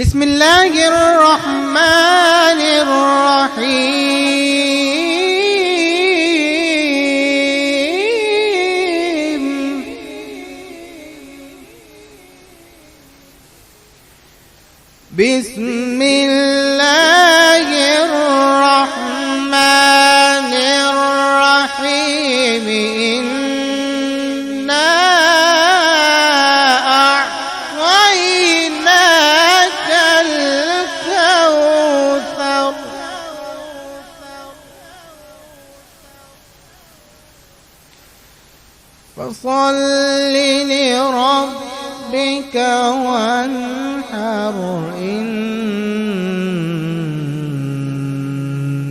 बिस्मिल्लाहिर रहमानिर रहीम। बिस्मिल्लाहिर रहमानिर रहीम। इन्ना अअतैनाकल कौसर। फसल्लि लिरब्बिका वन्हर।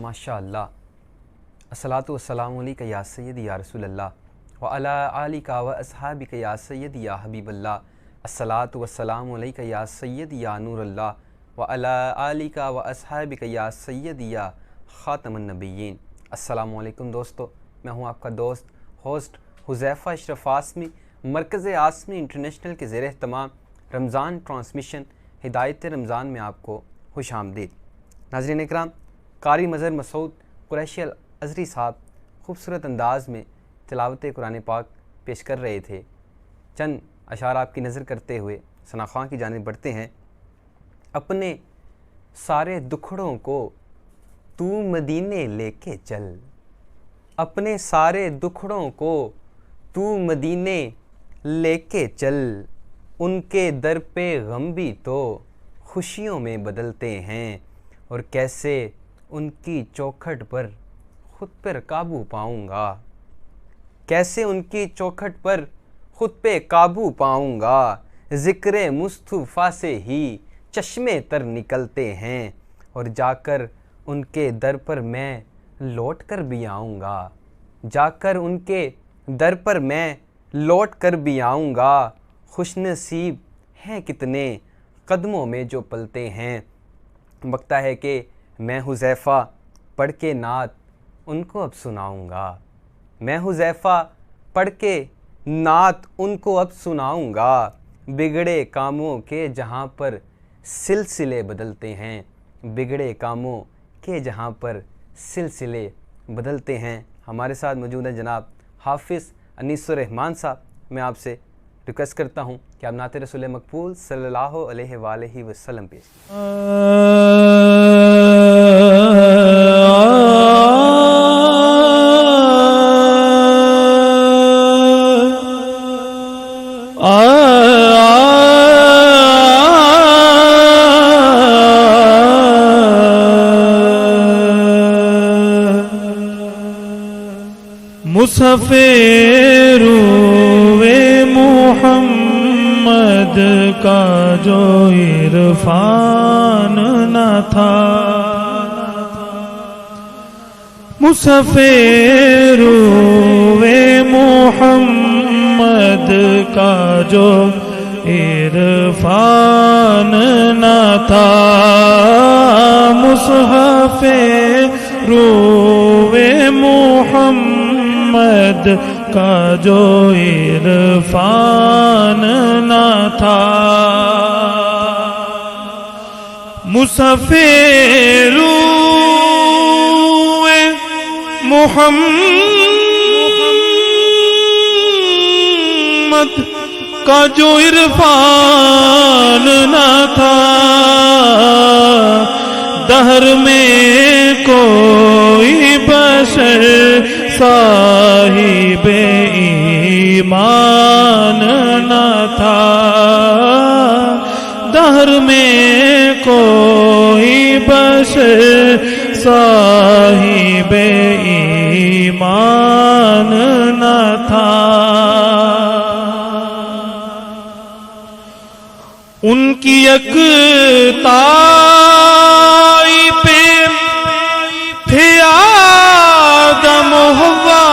माशा अल्लाह। अस्सलातु वस्सलामु अलैका या सय्यदी या रसूल अल्लाह व अला आलिका व अस्हाबिका या सय्यदी या हबीबल्लाह। अस्सलातु वस्सलामु अलैका या सय्यदी या नूरल्लाह व अला आलिका व अस्हाबिका या सय्यदी या ख़ातमुन नबिय्यीन। अस्सलामु अलैकुम दोस्तों, मैं हूँ आपका दोस्त होस्ट हुज़ैफ़ा अशरफ आसमी। मरकज़ आसमी इंटरनेशनल के ज़ेर एहतमाम रमज़ान ट्रांसमिशन हिदायत रमज़ान में आपको खुशामदीद। नाज़रीन इकराम, कारी मज़हर मसूद कुरैशी अल अज़हरी साहब खूबसूरत अंदाज में तिलावत कुरान पाक पेश कर रहे थे। चंद अशार आपकी नज़र करते हुए सना ख़ां की जानिब बढ़ते हैं। अपने सारे दुखड़ों को तू मदीने लेके चल। अपने सारे दुखड़ों को तू मदीने लेके चल। उनके दर पे गम भी तो खुशियों में बदलते हैं। और कैसे उनकी चौखट पर ख़ुद पर काबू पाऊँगा। कैसे उनकी चौखट पर ख़ुद पे काबू पाऊँगा। ज़िक्र मुस्तफ़ा से ही चश्मे तर निकलते हैं। और जाकर उनके दर पर मैं लौट कर भी आऊँगा। जाकर उनके दर पर मैं लौट कर भी आऊँगा। खुशनसीब हैं कितने कदमों में जो पलते हैं। बकता है कि मैं हुज़ैफ़ा पढ़ के नात उनको अब सुनाऊँगा। मैं हुज़ैफ़ा पढ़ के नात उनको अब सुनाऊँगा। बिगड़े कामों के जहाँ पर सिलसिले बदलते हैं। बिगड़े कामों के जहाँ पर सिलसिले बदलते हैं। हमारे साथ मौजूद हैं जनाब हाफिज़ अनीसुर रहमान साहब। मैं आपसे रिक्वेस्ट करता हूँ कि आप नाते रसूल मकबूल सल्लल्लाहु अलैहि वसल्लम पेश। मुसफ़िर-ए मुहम्मद का जो इरफान न था। मुसफ़िर-ए मुहम्मद का जो इरफान न था। मुसफ़िर-ए मुहम्मद का जो इरफान न था। मुसफ़िर-ए मुहम्मद का जो इरफान न था। दहर में कोई बशर साहिबे ईमान न था। दहर में कोई बशर साहिबे ईमान न था। उनकी यकताई पे थे आदम हव्वा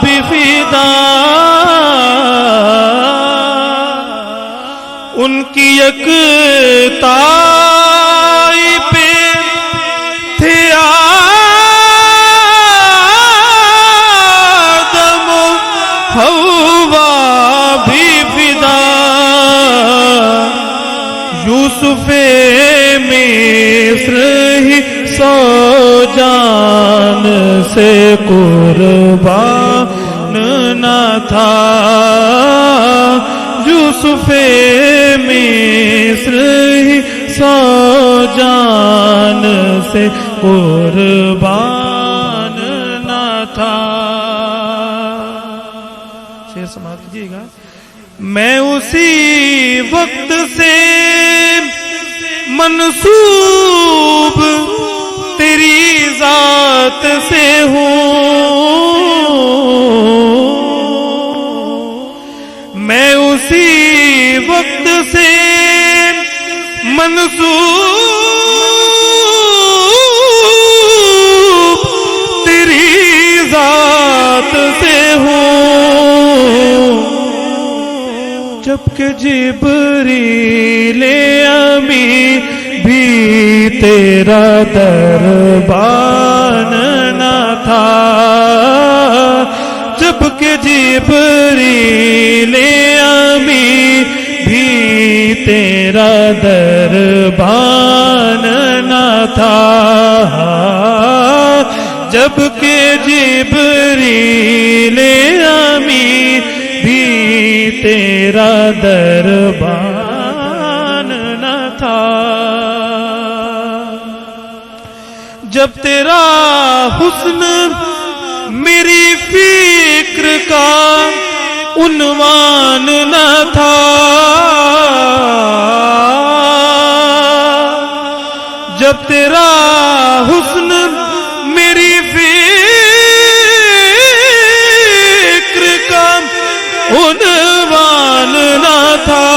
भी फिदा, उनकी यकताई पे थे आदम हव्वा भी फिदा। यूसुफे मिस्र ही सौ जान से कुर्बान न था, यूसुफे मिस्र ही सौ जान से कुर्बान न था। शेर समाप्त कीजिएगा। मैं उसी वक्त से मनसूब तेरी जात से हूँ, मैं उसी वक्त से मनसूब तेरी जात से हूँ, जबकि जिब्रील अमी भी तेरा दरबान न था, जबकि जिब्रील अमी भी तेरा दरबान न था, जबकि जिब्रील अमी भी तेरा दरबान न था। जब तेरा हुस्न मेरी फिक्र का उन्वान न था, जब तेरा हुस्न मेरी फिक्र का उन्वान न था,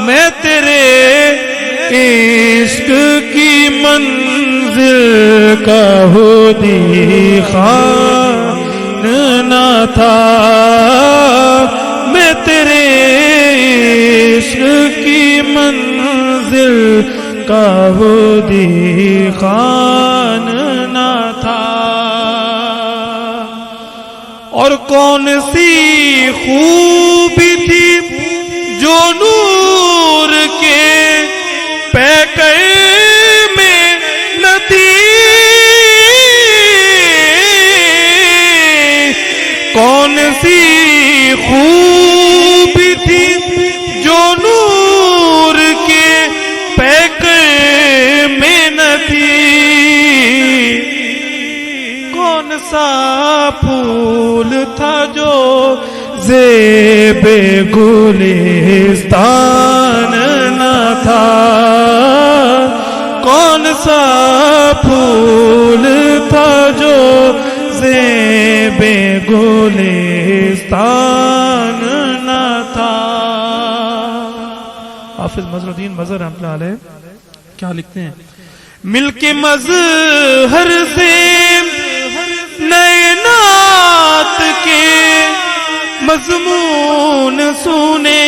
मैं तेरे इश्क की मंजिल का होदी खान न था, मैं तेरे इश्क की मंजिल का होदी खान न था। और कौन सी खूबी थी जो नूर के पैके में न थी, कौन सी खूबी थी जो नूर के पैके में न थी, कौन सा फूल था जो ज़ेबे गुलिस्तान न था, कौन सा फूल था जो ज़ेबे गुलिस्तान न था। हाफिज मज़हरुद्दीन मज़हर रहमतुल्लाह अलैह क्या लिखते हैं? मिलके मज़हर से नए नात के मज़मून सुने,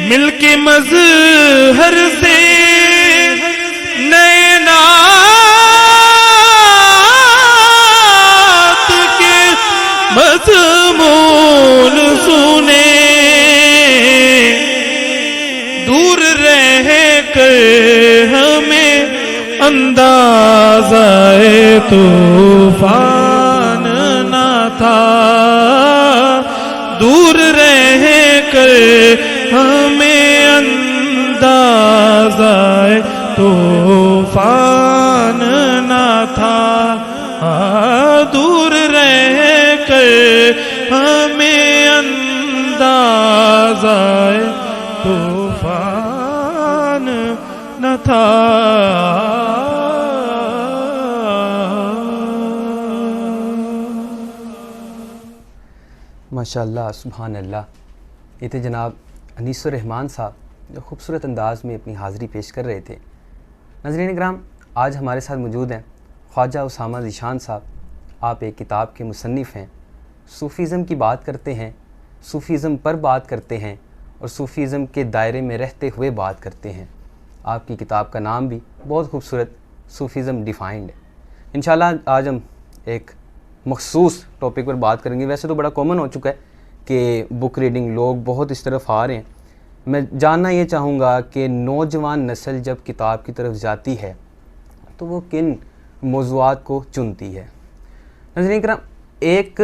मिलके मज़हर से नए नात के मज़मून सुने, दूर रह कर हमें अंदाज़ाए तूफान न था, दूर रह कर हमें अंदाज़ाए तूफान न था, दूर रह कर हमें अंदाज़ाए तूफान न था। माशाअल्लाह, सुभान अल्लाह। ये थे जनाब अनीसुर रहमान साहब, जो खूबसूरत अंदाज में अपनी हाज़िरी पेश कर रहे थे। नाज़रीन इकराम, आज हमारे साथ मौजूद हैं ख्वाजा उसामा ज़ीशान साहब। आप एक किताब के मुसन्निफ़ हैं, सूफ़ीज़म की बात करते हैं, सूफ़ीज़म पर बात करते हैं और सूफ़ीज़म के दायरे में रहते हुए बात करते हैं। आपकी किताब का नाम भी बहुत खूबसूरत, सूफ़ीज़म डिफ़ाइंड है। इंशाल्लाह आज हम एक मखसूस टॉपिक पर बात करेंगे। वैसे तो बड़ा कॉमन हो चुका है कि बुक रीडिंग लोग बहुत इस तरफ आ रहे हैं। मैं जानना ये चाहूँगा कि नौजवान नस्ल जब किताब की तरफ जाती है तो वो किन मौज़ूआत को चुनती है। नाज़रीन किराम, एक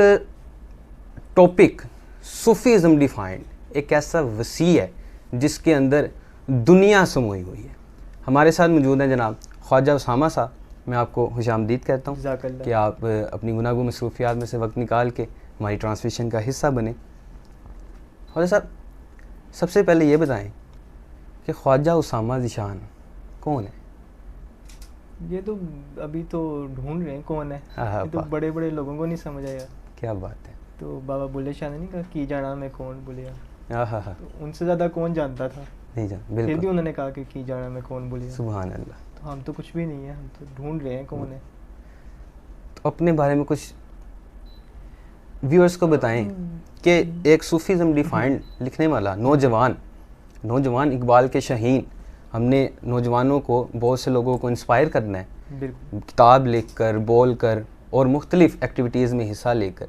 टॉपिक सूफ़ीज़म डिफ़ाइंड एक ऐसा वसी है जिसके अंदर दुनिया समोई हुई है। हमारे साथ मौजूद हैं जनाब ख्वाजा उसामा साहब। मैं आपको खुशामदीद कहता हूँ कि आप अपनी गुनागो मसरूफ़ियात में से वक्त निकाल के हमारी ट्रांसमिशन का हिस्सा बने। ख्वाजा साहब, सबसे पहले ये बताएं कि ख्वाजा उसामा ज़ीशान कौन है? ये तो अभी तो ढूंढ रहे हैं कौन है। हाँ, ये तो बड़े बड़े लोगों को नहीं समझ आया। क्या बात है। तो बाबा बुल्ले शाह ने नहीं कहा की जाना मैं कौन बोलिया। हाँ, तो उनसे ज़्यादा कौन जानता था? नहीं जान, फिर भी बिल्कुल। उन्होंने कहा कि की जाना मैं कौन बोलिया। सुभान अल्लाह। तो हम तो कुछ भी नहीं है, हम तो ढूंढ रहे हैं कौन है। तो अपने बारे में कुछ व्यूअर्स को बताएं कि एक सूफ़ीज़म डिफ़ाइंड लिखने वाला नौजवान इकबाल के शहीन, हमने नौजवानों को, बहुत से लोगों को इंस्पायर करना है बिल्कुल, किताब लिख कर, बोल कर और मुख्तलिफ़ एक्टिविटीज़ में हिस्सा लेकर।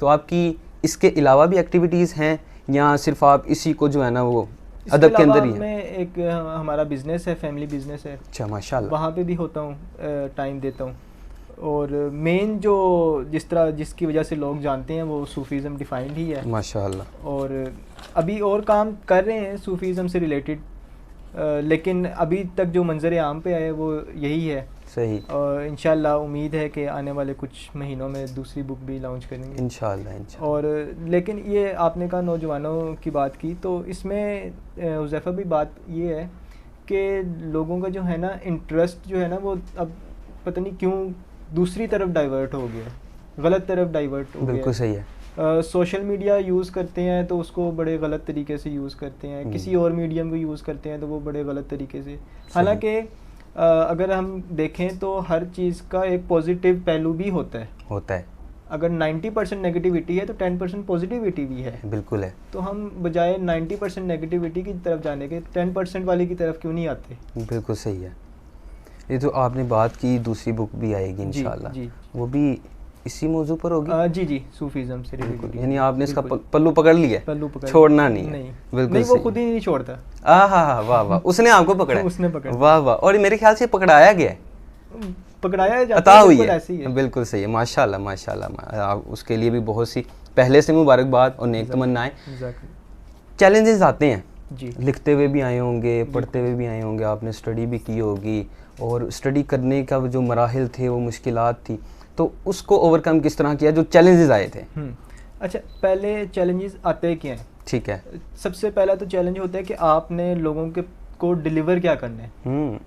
तो आपकी इसके अलावा भी एक्टिविटीज़ हैं या सिर्फ आप इसी को जो है ना वो अदब के अंदर ही है? मैं एक हमारा बिजनेस है, फैमिली बिजनेस है। अच्छा, माशाल्लाह। वहाँ पे भी होता हूँ, टाइम देता हूँ। और मेन जो जिसकी वजह से लोग जानते हैं वो सूफ़ीज़म डिफ़ाइंड ही है माशाल्लाह। और अभी और काम कर रहे हैं सूफ़ीज़म से रिलेटेड, लेकिन अभी तक जो मंजर आम पे आए वो यही है। सही। और इंशाल्लाह उम्मीद है कि आने वाले कुछ महीनों में दूसरी बुक भी लॉन्च करेंगे इंशाल्लाह। और लेकिन ये आपने कहा नौजवानों की बात की, तो इसमें हुज़ैफ़ा भी बात ये है कि लोगों का जो है ना इंटरेस्ट जो है ना वो अब पता नहीं क्यों दूसरी तरफ डाइवर्ट हो गया, गलत तरफ डाइवर्ट हो गया। बिल्कुल सही है। सोशल मीडिया यूज़ करते हैं तो उसको बड़े गलत तरीके से यूज़ करते हैं, किसी और मीडियम को यूज़ करते हैं तो वो बड़े गलत तरीके से। हालांकि अगर हम देखें तो हर चीज़ का एक पॉजिटिव पहलू भी होता है। अगर 90% नेगेटिविटी है तो 10% पॉजिटिविटी भी है। बिल्कुल है। तो हम बजाय 90% नेगेटिविटी की तरफ जाने के 10% वाली की तरफ क्यों नहीं आते? बिल्कुल सही है। ये तो आपने बात की, दूसरी बुक भी आएगी इंशाल्लाह। जी, वो भी इसी मौजू पर होगी? जी, सूफीज़म से रिलेटेड। यानी आपने इसका पल्लू पकड़ लिया, छोड़ना नहीं है। बिल्कुल नहीं, वो खुद ही नहीं छोड़ता। हाँ, वाह, उसने आपको पकड़ा। उसने पकड़ा। वाह, और मेरे ख्याल से पकड़ाया गया है, पकड़ाया जाता अता हुई है। ऐसी है। बिल्कुल सही है, माशाल्लाह। उसके लिए भी बहुत सी पहले से मुबारकबाद और नेक तमन्नाएं। चैलेंजेस आते हैं जी, लिखते हुए भी आए होंगे, पढ़ते हुए भी आए होंगे, आपने स्टडी भी की होगी और स्टडी करने का जो मराहिल थे वो मुश्किलात थी, तो उसको ओवरकम किस तरह किया जो चैलेंजेस आए थे? अच्छा, पहले चैलेंजेस आते क्या हैं? ठीक है। सबसे पहला तो चैलेंज होता है कि आपने लोगों को डिलीवर क्या करना है।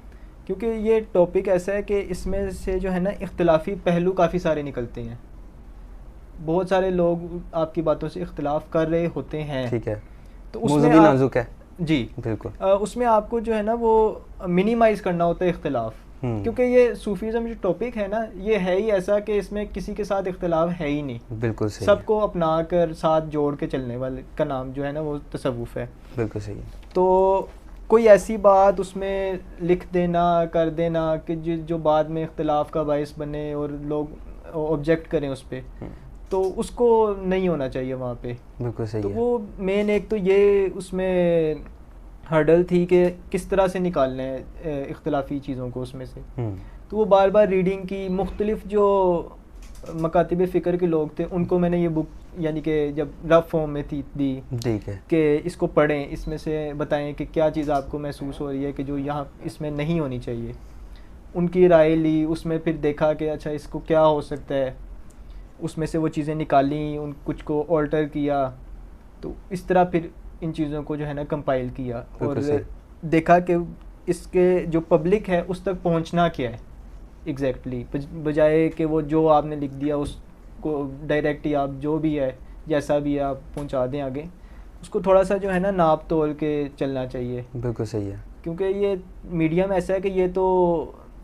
क्योंकि ये टॉपिक ऐसा है कि इसमें से जो है ना इख्तिलाफी पहलू काफ़ी सारे निकलते हैं। बहुत सारे लोग आपकी बातों से इख्तिलाफ कर रहे होते हैं। ठीक है। तो उसमें भी नाजुक है। जी, बिल्कुल। उसमें आपको जो है ना वो मिनिमाइज करना होता है इख्तिलाफ। क्योंकि ये सूफीज़म जो टॉपिक है ना, ये है ही ऐसा कि इसमें किसी के साथ इख्तिलाफ है ही नहीं। बिल्कुल सही। सबको अपना कर साथ जोड़ के चलने वाले का नाम जो है ना वो तसव्वुफ है। बिल्कुल सही है। तो कोई ऐसी बात उसमें लिख देना, कर देना कि जो बाद में इख्तिलाफ का बायस बने और लोग ऑब्जेक्ट करें उस पर, तो उसको नहीं होना चाहिए वहाँ पे। बिल्कुल सही तो है। वो मेन एक तो ये उसमें हर्डल थी कि किस तरह से निकालना है इख्तिलाफी चीज़ों को उसमें से। तो वो बार बार रीडिंग की, मुख्तलिफ जो मकातिब फ़िक्र के लोग थे उनको मैंने ये बुक यानी कि जब रफ फॉर्म में थी दी, ठीक है, कि इसको पढ़ें, इसमें से बताएं कि क्या चीज़ आपको महसूस हो रही है कि जो यहाँ इसमें नहीं होनी चाहिए। उनकी राय ली, उसमें फिर देखा कि अच्छा इसको क्या हो सकता है, उसमें से वो चीज़ें निकाली, उन कुछ को ऑल्टर किया। तो इस तरह फिर इन चीज़ों को जो है ना कंपाइल किया और देखा कि इसके जो पब्लिक है उस तक पहुंचना क्या है एग्जैक्टली, बजाय कि वो जो आपने लिख दिया उसको डायरेक्ट ही आप जो भी है जैसा भी है आप पहुंचा दें आगे। उसको थोड़ा सा जो है ना नाप तोल के चलना चाहिए, बिल्कुल सही है। क्योंकि ये मीडिया में ऐसा है कि ये तो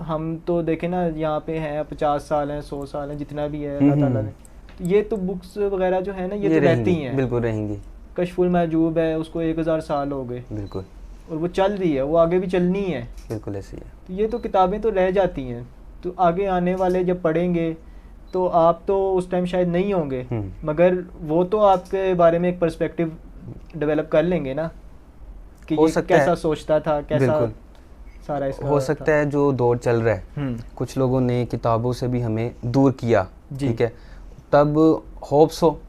हम तो देखें ना यहाँ पे हैं 50 साल हैं 100 साल हैं जितना भी है अल्लाह ताला ने, तो ये तो बुक्स वगैरह जो है ना ये तो रहती हैं, बिल्कुल रहेंगी। कशफुल महजूब है उसको 1000 साल हो गए बिल्कुल, और वो चल रही है, वो आगे भी चलनी है। बिल्कुल ऐसी है। तो ये तो किताबें तो रह जाती हैं, तो आगे आने वाले जब पढ़ेंगे तो आप तो उस टाइम शायद नहीं होंगे, मगर वो तो आपके बारे में एक पर्सपेक्टिव डेवलप कर लेंगे ना कि हो ये सकता कैसा है। सोचता था, कैसा बिल्कुल। सारा इसका हो सकता है जो दौर चल रहा है कुछ लोगों ने किताबों से भी हमें दूर किया, जी। ठीक है, तब होप्स हो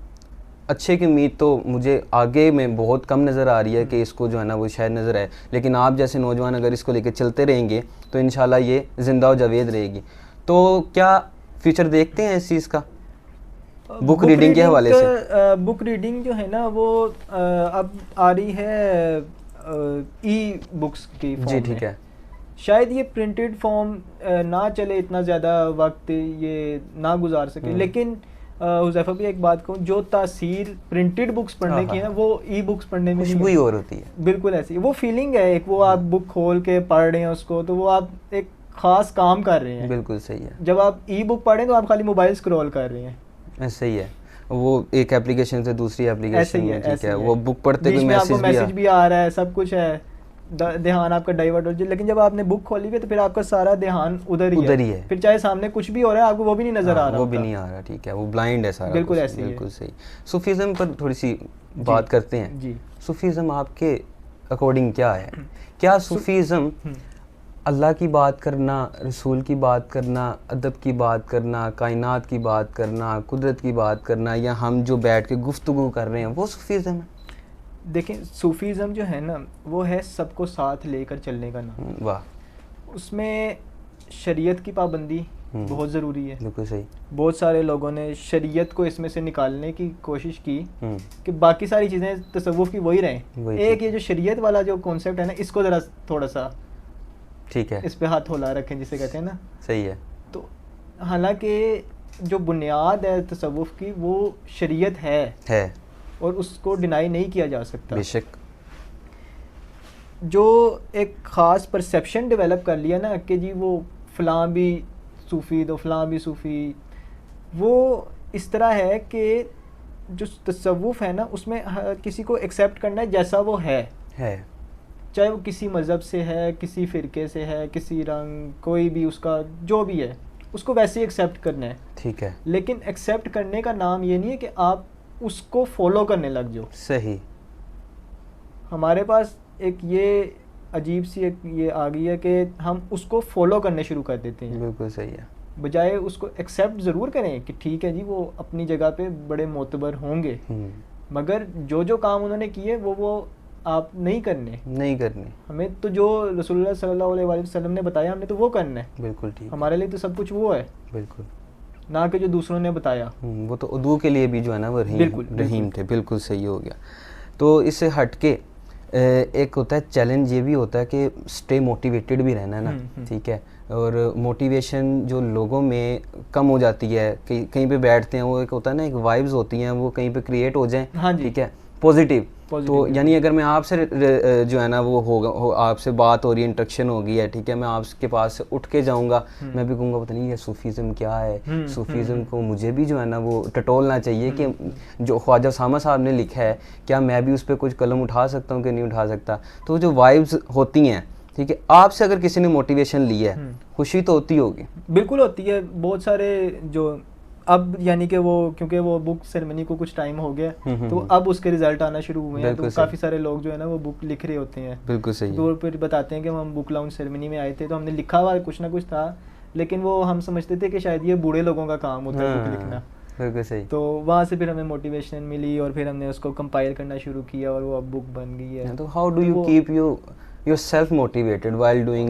अच्छे की उम्मीद तो मुझे आगे में बहुत कम नज़र आ रही है कि इसको जो है ना वो शायद नज़र आए, लेकिन आप जैसे नौजवान अगर इसको लेकर चलते रहेंगे तो इंशाल्लाह ये ज़िंदा व जावेद रहेगी। तो क्या फ्यूचर देखते हैं इस चीज़ का बुक रीडिंग के हवाले से? बुक रीडिंग जो है ना वो अब आ रही है ई बुक्स की फॉर्म जी में। ठीक है। शायद ये प्रिंटेड फॉर्म ना चले, इतना ज़्यादा वक्त ये ना गुजार सके, लेकिन हुज़ैफा भी एक बात कहूँ, जो तासीर प्रिंटेड बुक्स पढ़ने की है ना वो ई बुक्स पढ़ने में खुशबू ही और होती है। बिल्कुल ऐसी वो फीलिंग है एक, वो आप बुक खोल के पढ़ रहे हैं उसको, तो वो आप एक ख़ास काम कर रहे हैं। बिल्कुल सही है। जब आप ई बुक पढ़ें तो आप खाली मोबाइल स्क्रॉल कर रहे हैं, ऐसे ही है, वो एक एप्लीकेशन से दूसरी ऐसे एप्लीकेशन ही में, है, ठीक ऐसे है, ही वो है। बुक पढ़ते बीच कोई में आपको मैसेज मैसेज भी आ रहा है, सब कुछ है, ध्यान आपका डाइवर्ट हो जाए, लेकिन जब आपने बुक खोली हुई है तो फिर आपका सारा ध्यान उधर ही है। फिर चाहे सामने कुछ भी हो रहा है आपको वो भी नहीं नजर आ रहा, वो भी नहीं आ रहा, ठीक है, वो ब्लाइंड है सारा बिल्कुल कुछ, ऐसे ही है। बिल्कुल सही। सूफीज़म पर थोड़ी सी बात करते हैं जी। सूफीज़म आपके अकॉर्डिंग क्या है? क्या सूफीज़म अल्लाह की बात करना, रसूल की बात करना, अदब की बात करना, कायनात की बात करना, कुदरत की बात करना, या हम जो बैठ के गुफ्तगू कर रहे हैं वो सूफीज़म है? देखें सूफीज़म जो है ना वो है सबको साथ लेकर चलने का नाम। वाह, उसमें शरीयत की पाबंदी बहुत ज़रूरी है। बिल्कुल सही। बहुत सारे लोगों ने शरीयत को इसमें से निकालने की कोशिश की कि बाकी सारी चीज़ें तसव्वुफ़ की वही रहें, एक ये जो शरीयत वाला जो कॉन्सेप्ट है ना इसको ज़रा थोड़ा सा ठीक है, इस पे हाथ होला रखें जिसे कहते हैं ना। सही है। तो हालांकि जो बुनियाद है तसव्वुफ़ की वो शरीयत है और उसको डिनाई नहीं किया जा सकता। बेशक। जो एक ख़ास परसेप्शन डेवलप कर लिया ना कि जी वो फ़लाँ भी सूफ़ी तो फ़लाँ भी सूफ़ी, वो इस तरह है कि जो तसव्वुफ़ है ना उसमें किसी को एक्सेप्ट करना है जैसा वो है, चाहे वो किसी मज़हब से है, किसी फ़िरके से है, किसी रंग, कोई भी उसका जो भी है उसको वैसे ही एक्सेप्ट करना है, ठीक है। लेकिन एक्सेप्ट करने का नाम ये नहीं है कि आप उसको फॉलो करने लग जाओ। सही। हमारे पास एक ये अजीब सी एक ये आ गई है कि हम उसको फॉलो करने शुरू कर देते हैं, बिल्कुल सही है, बजाय उसको एक्सेप्ट ज़रूर करें कि ठीक है जी वो अपनी जगह पे बड़े मोतबर होंगे, मगर जो जो काम उन्होंने किए वो आप नहीं करने। हमें तो जो रसूलुल्लाह सल्लल्लाहु अलैहि वसल्लम ने बताया हमने तो वो करना है। बिल्कुल ठीक। हमारे लिए तो सब कुछ वो है, बिल्कुल, ना कि जो दूसरों ने बताया। वो तो उदू के लिए भी जो है ना वो रहीम थे। बिल्कुल सही हो गया। तो इससे हट के एक होता है चैलेंज, ये भी होता है कि स्टे मोटिवेटेड भी रहना है ना, ठीक है, और मोटिवेशन जो लोगों में कम हो जाती है, कहीं पे बैठते हैं, वो एक होता है ना, एक वाइब्स होती हैं, वो कहीं पे क्रिएट हो जाएं, हाँ जी, ठीक है, पॉजिटिव। तो यानी अगर मैं आपसे जो है ना वो होगा, आपसे बात हो रही है, इंट्रक्शन हो गई है, ठीक है, मैं आपके पास से उठ के जाऊंगा, मैं भी कहूँगा पता नहीं ये सूफीज़म क्या है, सूफीज़म को मुझे भी जो है ना वो टटोलना चाहिए कि जो ख्वाजा उसामा साहब ने लिखा है क्या मैं भी उस पर कुछ कलम उठा सकता हूँ कि नहीं उठा सकता। तो जो वाइब्स होती हैं, ठीक है, आपसे अगर किसी ने मोटिवेशन लिया है, खुशी तो होती होगी। बिल्कुल होती है। बहुत सारे जो अब यानी कि वो क्योंकि वो बुक सेरेमनी को कुछ टाइम हो गया तो अब उसके रिजल्ट आना शुरू हुए हैं, तो काफ़ी सारे लोग जो है ना वो बुक लिख रहे होते हैं। बिल्कुल सही। दूर पर बताते हैं कि हम बुक लॉन्च सेरेमनी में आए थे तो हमने लिखा हुआ कुछ ना कुछ था, लेकिन वो हम समझते थे कि शायद ये बूढ़े लोगों का काम होता है बुक लिखना। बिल्कुल सही। तो वहाँ से फिर हमें मोटिवेशन मिली और फिर हमने उसको कंपाइल करना शुरू किया और वो अब बुक बन गई है। तो how do you keep yourself motivated while doing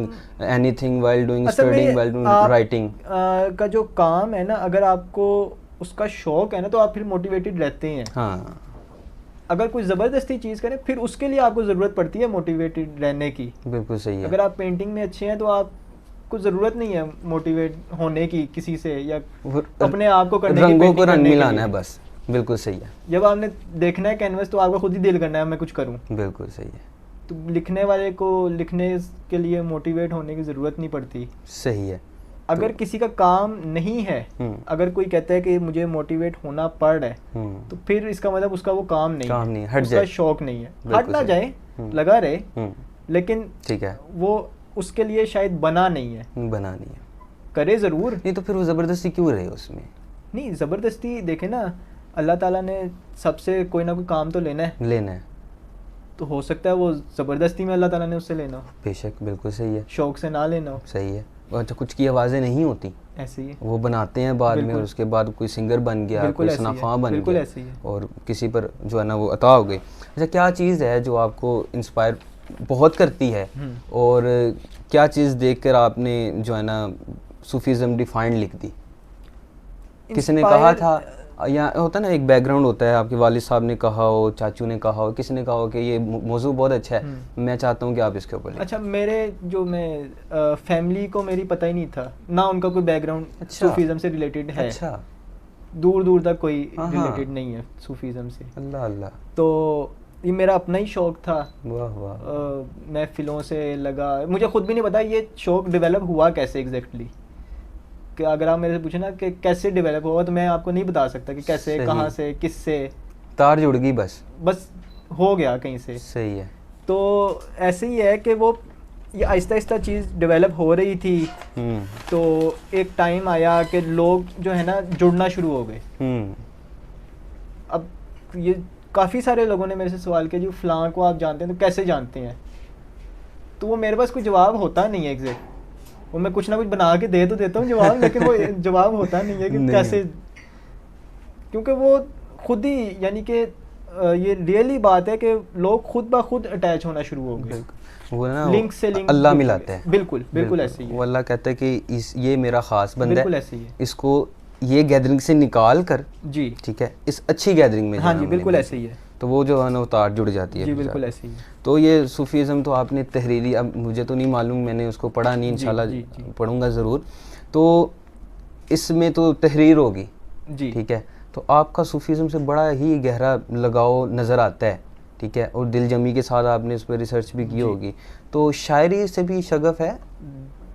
anything, while doing studying, while doing writing? का जो काम है ना, अगर आपको उसका शौक है ना तो आप फिर मोटिवेटेड रहते हैं। हाँ। अगर कोई ज़बरदस्ती चीज़ करें फिर उसके लिए आपको ज़रूरत पड़ती है मोटिवेटेड रहने की। बिल्कुल सही है। अगर आप पेंटिंग में अच्छे हैं तो आपको ज़रूरत नहीं है मोटिवेट होने की किसी से या अपने आप को करने की, रंगों को रंग मिलाना है बस, बिल्कुल सही है, जब आपने देखना है कैनवस तो आपका खुद ही दिल करना है मैं कुछ करूं। बिल्कुल सही है, तो लिखने वाले को लिखने के लिए मोटिवेट होने की ज़रूरत नहीं पड़ती। सही है। अगर किसी का काम नहीं है, अगर कोई कहता है कि मुझे मोटिवेट होना पड़ रहा है, तो फिर इसका मतलब उसका वो काम नहीं है, हट उसका जाए, शौक नहीं है, बिल्कुल हट ना सही। जाए, लगा रहे, लेकिन ठीक है, वो उसके लिए शायद बना नहीं है, बना नहीं है, करे ज़रूर नहीं तो फिर वो ज़बरदस्ती क्यों रहे उसमें? नहीं, ज़बरदस्ती देखे ना, अल्लाह ताला ने सबसे कोई ना कोई काम तो लेना है, तो हो सकता है वो ज़बरदस्ती में अल्लाह ताला ने उससे लेना हो, बेशक, बिल्कुल सही है, शौक से ना लेना हो। सही है। अच्छा, कुछ की आवाज़ें नहीं होती, ऐसे ही है, वो बनाते हैं बाद में, और उसके बाद कोई सिंगर बन गया, बिल्कुल कोई ऐसे ही है, सनाखा बन बिल्कुल गया, ऐसे ही है। और किसी पर जो है ना वो अता हो गई। अच्छा, क्या चीज़ है जो आपको इंस्पायर बहुत करती है, और क्या चीज़ देखकर आपने जो है ना सूफीज़म डिफाइंड लिख दी? किसी ने कहा था, या होता है ना एक बैकग्राउंड होता है, आपके वालिद साहब ने कहा हो, चाचू ने कहा हो, किसी ने कहा हो कि ये मौजू बहुत अच्छा है, मैं चाहता हूँ कि आप इसके ऊपर लिखें। अच्छा, मेरे जो मैं फैमिली को मेरी पता ही नहीं था ना, उनका कोई बैकग्राउंड अच्छा, सूफीज़म से रिलेटेड है, अच्छा, दूर दूर तक कोई हाँ, रिलेटेड नहीं है सूफीज़म से। अल्लाह अल्लाह, तो ये मेरा अपना ही शौक था, वाह वाह, महफिलों से लगा, मुझे खुद भी नहीं पता ये शौक डेवलप हुआ कैसे एग्जैक्टली, कि अगर आप मेरे से पूछे ना कि कैसे डेवलप हुआ, तो मैं आपको नहीं बता सकता कि कैसे, सही। कहाँ से, किससे, तार जुड़ गई बस हो गया कहीं से। सही है। तो ऐसे ही है कि वो ये आहिस्ता आहिस्ता चीज़ डेवलप हो रही थी, तो एक टाइम आया कि लोग जो है ना जुड़ना शुरू हो गए। अब ये काफ़ी सारे लोगों ने मेरे से सवाल किया, जो फ़लाँ को आप जानते हैं तो कैसे जानते हैं, तो वो मेरे पास कोई जवाब होता नहीं है एग्जैक्ट, वो मैं कुछ ना कुछ बना के दे तो देता हूँ जवाब, लेकिन वो जवाब होता नहीं है कि कैसे, क्योंकि वो खुद ही, यानी कि ये रियली बात है कि लोग खुद ब खुद अटैच होना शुरू हो गए, वो ना लिंक से लिंक अल्लाह मिलाते हैं। बिल्कुल बिल्कुल ऐसे ही है। वो अल्लाह कहता है कि ये मेरा ख़ास बंदा बिल्कुल है, ऐसे ही है। इसको ये गैदरिंग से निकाल कर, जी ठीक है, इस अच्छी गैदरिंग में हाँ जाना जी, हमने बिल्कुल भी। ऐसे ही है तो वो जो है ना वो तार जुड़ जाती है जी, फिर बिल्कुल जाके। ऐसे ही है। तो ये सूफीज़म तो आपने तहरीरी, अब मुझे तो नहीं मालूम, मैंने उसको पढ़ा नहीं, इंशाल्लाह जी, जी। पढ़ूंगा ज़रूर। तो इसमें तो तहरीर होगी, जी ठीक है, तो आपका सूफीज़म से बड़ा ही गहरा लगाव नज़र आता है, ठीक है, और दिल जमी के साथ आपने उस पर रिसर्च भी की होगी, तो शायरी से भी शगफ है?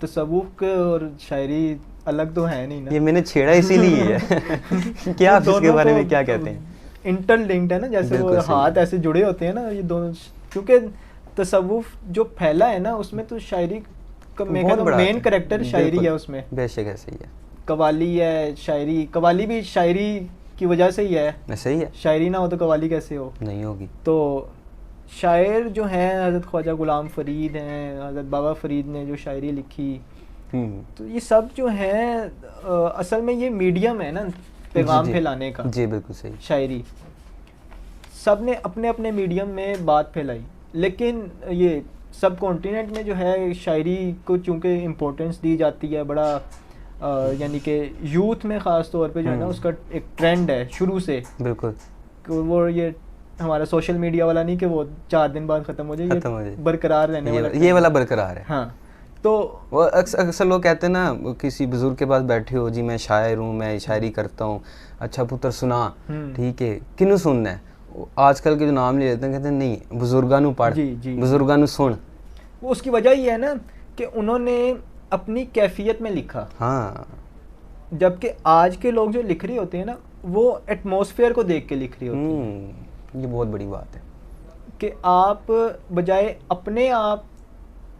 तसव्वुफ और शायरी अलग तो है नहीं ना, ये मैंने छेड़ा इसीलिए है क्या आप इसके बारे में क्या कहते हैं? इंटरलिंक्ड है ना, जैसे वो हाथ ऐसे जुड़े होते हैं ना ये दोनों, क्योंकि तसव्वुफ जो फैला है ना उसमें तो शायरी का मेन कैरेक्टर शायरी है उसमें, बेशक ऐसे ही है। कवाली है, शायरी, कवाली भी शायरी की वजह से ही है, सही है, शायरी ना हो तो कवाली कैसे हो, नहीं होगी। तो शायर जो हैं हज़रत ख्वाजा गुलाम फरीद हैं, हज़रत बाबा फरीद ने जो शायरी लिखी, तो ये सब जो हैं असल में ये मीडियम है ना पैगाम फैलाने का। जी बिल्कुल सही। शायरी सब ने अपने अपने मीडियम में बात फैलाई, लेकिन ये सब कॉन्टिनेंट में जो है शायरी को चूँकि इम्पोर्टेंस दी जाती है बड़ा, यानी कि यूथ में ख़ास तौर पे जो है ना उसका एक ट्रेंड है शुरू से, बिल्कुल, वो ये हमारा सोशल मीडिया वाला नहीं कि वो 4 दिन बाद ख़त्म हो जाए, ये बरकरार रहने वाला, ये वाला बरकरार है। हाँ, तो वो अक्सर लोग कहते हैं ना, किसी बुजुर्ग के पास बैठे हो, जी मैं शायर हूँ, मैं शायरी करता हूँ, अच्छा पुत्र सुना, ठीक है, किन्नू सुनना है, आजकल के जो नाम ले लेते हैं, कहते हैं नहीं बुजुर्गानू पढ़, बुजुर्गानू सुन। वो उसकी वजह ये है ना कि उन्होंने अपनी कैफियत में लिखा, हाँ, जबकि आज के लोग जो लिख रहे होते हैं ना वो एटमॉस्फेयर को देख के लिख रहे होते हैं। ये बहुत बड़ी बात है कि आप बजाय अपने आप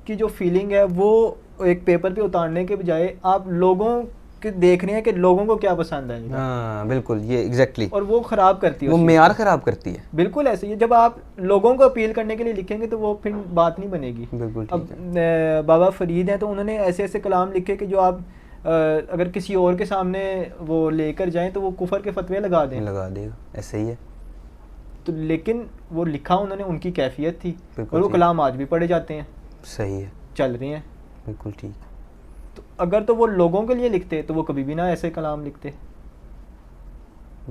की जो फीलिंग है वो एक पेपर पे उतारने के बजाय आप लोगों के देख रहे हैं कि लोगों को क्या पसंद आएगा। हाँ बिल्कुल, ये एग्जैक्टली, और वो ख़राब करती है, वो मेयार ख़राब करती है। बिल्कुल ऐसे ही, जब आप लोगों को अपील करने के लिए लिखेंगे तो वो फिर बात नहीं बनेगी। बिल्कुल अब बाबा फरीद हैं तो उन्होंने ऐसे ऐसे कलाम लिखे कि जो आप अगर किसी और के सामने वो लेकर जाएं तो वो कुफर के फतवे लगा देगा, ऐसे ही है। तो लेकिन वो लिखा उन्होंने, उनकी कैफियत थी, और वो ठीक। कलाम आज भी पढ़े जाते हैं, सही है, चल रहे हैं। बिल्कुल ठीक। तो अगर तो वो लोगों के लिए लिखते तो वो कभी भी ना ऐसे कलाम लिखते।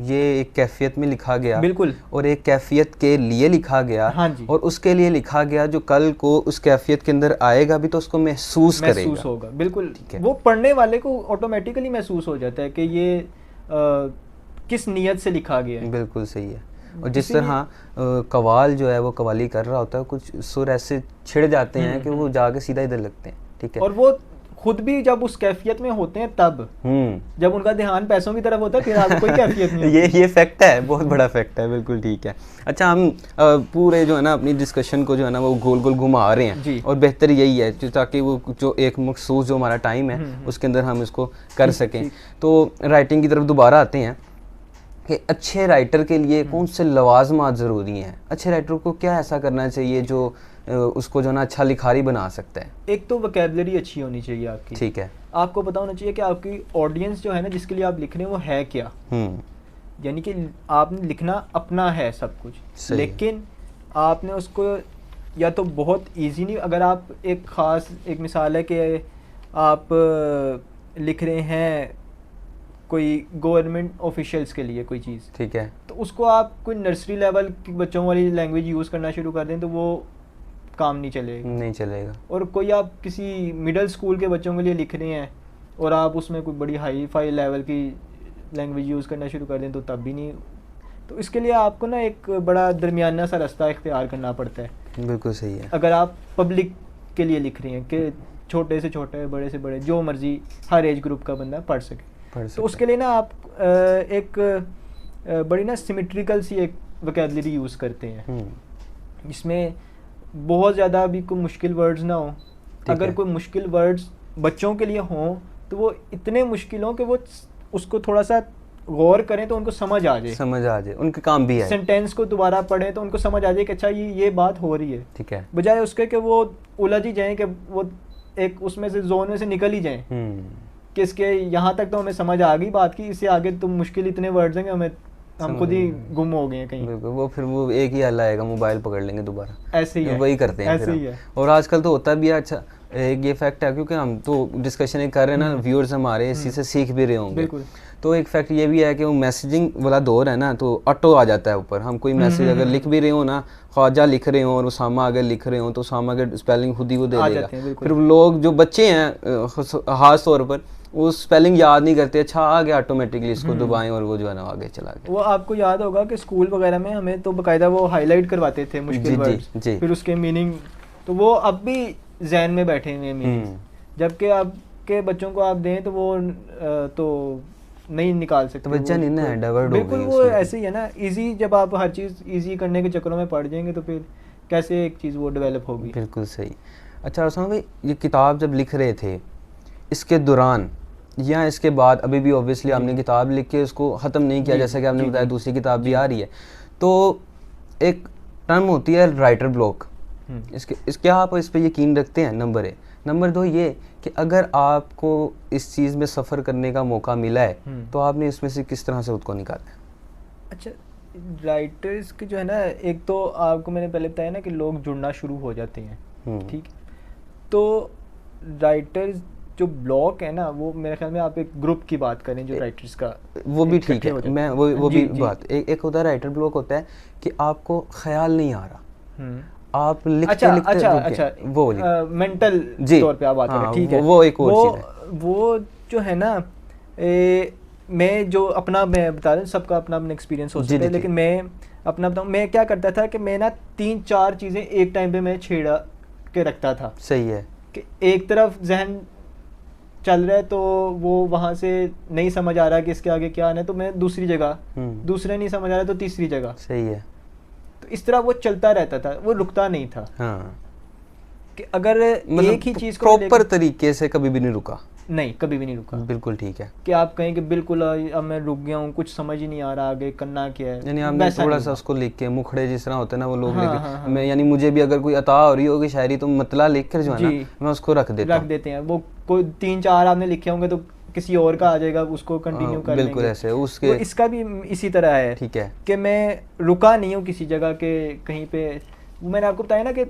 ये एक कैफियत में लिखा गया, बिल्कुल, और एक कैफियत के लिए लिखा गया, हाँ जी, और उसके लिए लिखा गया जो कल को उस कैफियत के अंदर आएगा भी तो उसको महसूस होगा। बिल्कुल, वो पढ़ने वाले को ऑटोमेटिकली महसूस हो जाता है कि ये किस नीयत से लिखा गया है। बिल्कुल सही है। और जिस इसीलिए- तरह कवाल जो है वो कवाली कर रहा होता है, कुछ सुर ऐसे छिड़ जाते हैं कि वो जाके सीधा इधर लगते हैं, ठीक है। और वो खुद भी जब उस कैफियत में होते हैं तब, जब उनका ध्यान पैसों की तरफ होता है फिर आपको कोई कैफियत नहीं होती। ये फैक्ट है, बहुत बड़ा फैक्ट है, बिल्कुल ठीक है। अच्छा, हम पूरे जो है ना अपनी डिस्कशन को जो है ना वो गोल गोल घुमा रहे हैं जी। और बेहतर यही है ताकि वो जो एक मखसूस जो हमारा टाइम है उसके अंदर हम इसको कर सकें। तो राइटिंग की तरफ दोबारा आते हैं कि अच्छे राइटर के लिए कौन से लवाजमात ज़रूरी हैं। अच्छे राइटर को क्या ऐसा करना चाहिए जो उसको जो ना अच्छा लिखारी बना सकता है। एक तो वोकैबुलरी अच्छी होनी चाहिए आपकी, ठीक है। आपको पता होना चाहिए कि आपकी ऑडियंस जो है ना जिसके लिए आप लिख रहे हैं वो है क्या, यानी कि आपने लिखना अपना है सब कुछ, सही। लेकिन आपने उसको या तो बहुत इजी नहीं, अगर आप एक ख़ास एक मिसाल है कि आप लिख रहे हैं कोई गवर्नमेंट ऑफिशियल्स के लिए कोई चीज़, ठीक है। तो उसको आप कोई नर्सरी लेवल के बच्चों वाली लैंग्वेज यूज़ करना शुरू कर दें तो वो काम नहीं चलेगा, नहीं चलेगा। और कोई आप किसी मिडिल स्कूल के बच्चों के लिए लिख रहे हैं और आप उसमें कोई बड़ी हाई फाई लेवल की लैंग्वेज यूज़ करना शुरू कर दें तो तब भी नहीं। तो इसके लिए आपको ना एक बड़ा दरमियाना सा रास्ता इख्तियार करना पड़ता है। बिल्कुल सही है। अगर आप पब्लिक के लिए लिख रहे हैं कि छोटे से छोटे, बड़े से बड़े, जो मर्जी हर एज ग्रुप का बंदा पढ़ सके, तो उसके लिए ना आप एक बड़ी ना सिमेट्रिकल सी एक वोकैबुलरी यूज़ करते हैं जिसमें बहुत ज़्यादा भी कोई मुश्किल वर्ड्स ना हो। अगर कोई मुश्किल वर्ड्स बच्चों के लिए हों तो वो इतने मुश्किल हों कि वो उसको थोड़ा सा गौर करें तो उनको समझ आ जाए, उनके काम भी है। सेंटेंस को दोबारा पढ़ें तो उनको समझ आ जाए कि अच्छा ये बात हो रही है, ठीक है, बजाय उसके कि वो उलझ ही जाएं, कि वो एक उसमें से जोन में से निकल ही जाएं कि इसके यहाँ तक तो हमें समझ आ गई बात की, इससे आगे तो मुश्किल इतने वर्ड्स हैं कि हम खुद ही गुम हो गए हैं कहीं। वो फिर वो एक ही हल आएगा, मोबाइल पकड़ लेंगे दोबारा, ऐसे ही है, वही करते हैं ऐसे ही है। और आजकल तो होता भी है। अच्छा, एक ये फैक्ट है क्योंकि हम तो डिस्कशन कर रहे हैं ना, व्यूअर्स हमारे इसी से सीख भी रहे होंगे। तो एक फैक्ट ये भी है कि वो मैसेजिंग वाला दौर है ना, तो ऑटो आ जाता है ऊपर। हम कोई मैसेज अगर लिख भी रहे हो ना, ख्वाजा लिख रहे हो और उसामा अगर लिख रहे हो तो उसामा के स्पेलिंग खुद ही वो दे देगा। फिर लोग जो बच्चे हैं खास तौर पर वो स्पेलिंग याद नहीं करते, अच्छा आ गया ऑटोमेटिकली, इसको दबाएं और वो जो है ना आगे चला गया। वो आपको याद होगा कि स्कूल वगैरह में हमें तो बाकायदा वो हाईलाइट करवाते थे मुश्किल वर्ड्स, फिर उसके मीनिंग, तो वो अब भी जहन में बैठे हुए मीनिंग, जबकि आपके बच्चों को आप दें तो वो तो नहीं निकाल सकते, बच्चा नहीं ना डाइवर्ट हो बिल्कुल। वो ऐसे ही है ना, इजी, जब आप हर चीज़ इजी करने के चक्करों में पड़ जाएंगे तो फिर कैसे एक चीज़ वो डेवलप होगी। बिल्कुल सही। अच्छा उस्मान भाई, ये किताब जब लिख रहे थे इसके दौरान या इसके बाद, अभी भी ऑब्वियसली आपने किताब लिख के उसको ख़त्म नहीं किया, जैसा कि आपने बताया दूसरी किताब भी आ रही है, तो एक टर्म होती है राइटर ब्लॉक। इसके आप इस पर यकीन रखते हैं? नंबर 1। नंबर 2 ये कि अगर आपको इस चीज़ में सफ़र करने का मौका मिला है तो आपने इसमें से किस तरह से उसको निकाला है? अच्छा, राइटर्स की जो है ना, एक तो आपको मैंने पहले बताया ना कि लोग जुड़ना शुरू हो जाते हैं, ठीक। तो राइटर्स जो ब्लॉक है ना, वो मेरे ख्याल में आप एक ग्रुप की बात करें जो राइटर्स का, वो भी ठीक है। मैं वो भी बात, एक होता है राइटर ब्लॉक, होता है कि आपको ख्याल नहीं आ रहा, आप लिखते अच्छा वो मेंटल तौर पे आप बात करें, ठीक है, वो एक और चीज़ है। वो जो है ना, मैं जो अपना, मैं बता रहा हूँ, सबका अपना अपना एक्सपीरियंस हो सकता है, लेकिन मैं अपना बताऊँ, मैं क्या करता था कि मैं ना 3-4 चीज़ें एक टाइम पे मैं छेड़ा के रखता था। सही है कि एक तरफ जहन चल रहा है तो वो वहाँ से नहीं समझ आ रहा कि इसके आगे क्या आना है, तो मैं दूसरी जगह, दूसरे नहीं समझ आ रहा तो तीसरी जगह। सही है। तो इस तरह वो चलता रहता था, वो रुकता नहीं था। हाँ। कि अगर मतलब एक ही चीज़ को प्रॉपर तरीके से कभी भी नहीं रुका। नहीं, कभी भी नहीं रुका। बिल्कुल ठीक है। कि आप कहें कि बिल्कुल अब मैं रुक गया हूँ, कुछ समझ ही नहीं आ रहा आगे करना क्या है, यानी आपने थोड़ा सा उसको लिख के, मुखड़े जिस तरह होते हैं ना वो लोग लिख, मैं यानी मुझे भी अगर कोई अता हो रही होगी शायरी तो मतला लिख कर जो है ना मैं उसको रख देते हैं। वो कोई 3-4 आपने लिखे होंगे तो किसी और का आ जाएगा, उसको कंटिन्यू कर लेंगे। बिल्कुल ऐसे उसके, इसका भी इसी तरह है, ठीक है, कि मैं रुका नहीं हूँ किसी जगह के कहीं पे। मैंने आपको बताया ना कि